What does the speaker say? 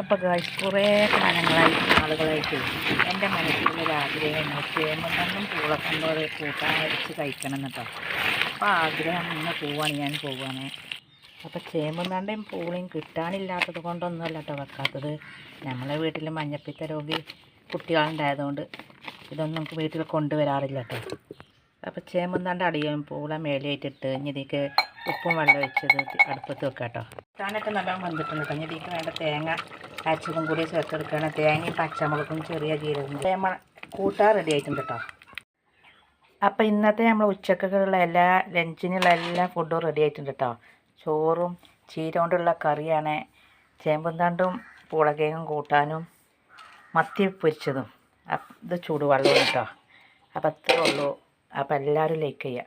അപ്പോൾ ഗായ്സ് കുറേ ആളുകളായിട്ട് എൻ്റെ മനസ്സിലൊരു ആഗ്രഹമാണ് ചേമ്പും പൂളക്കണ്ടോ കൂട്ടാൻ അടിച്ച് കഴിക്കണം എന്നിട്ടോ. അപ്പോൾ ആഗ്രഹം ഇന്ന് പോവുകയാണ്. അപ്പോൾ ചേമ്പും പൂളയും കിട്ടാനില്ലാത്തത് കൊണ്ടൊന്നുമല്ല കേട്ടോ വെക്കാത്തത്. നമ്മളെ വീട്ടിൽ മഞ്ഞപ്പിത്ത രോഗി കുട്ടികളുണ്ടായതുകൊണ്ട് ഇതൊന്നും നമുക്ക് വീട്ടിൽ കൊണ്ടുവരാറില്ല കേട്ടോ. അപ്പോൾ ചേമ്പും അടിയും പൂള മേലെയായിട്ടിട്ട് ഇനി ഇതിലേക്ക് ഉപ്പും വെള്ളം ഒഴിച്ചത് അടുപ്പത്ത് വെക്കാം കേട്ടോ. കൂട്ടാനൊക്കെ നല്ലോണം വന്നിട്ടുണ്ട് കേട്ടോ. ഇനി ഇതിലേക്ക് വേണ്ട തേങ്ങ അരച്ചതും കൂടി ചേർത്തെടുക്കുകയാണ്. തേങ്ങയും പച്ചമുളകും ചെറിയ ജീരകം കൂട്ടാൻ റെഡി ആയിട്ടുണ്ട് കേട്ടോ. അപ്പോൾ ഇന്നത്തെ നമ്മൾ ഉച്ചക്കുള്ള ലഞ്ചിനുള്ള എല്ലാ ഫുഡും റെഡി ആയിട്ടുണ്ട് കേട്ടോ. ചോറും ചീര കൊണ്ടുള്ള കറിയാണ്, ചേമ്പും പൂളക്കേങ്ങും കൂട്ടാനും മത്തി പൊരിച്ചതും ഇത് ചൂടുവെള്ളവും കേട്ടോ. അപ്പോൾ അത്രേ ഉള്ളൂ. അപ്പോൾ എല്ലാവരും ലൈക്ക് ചെയ്യുക.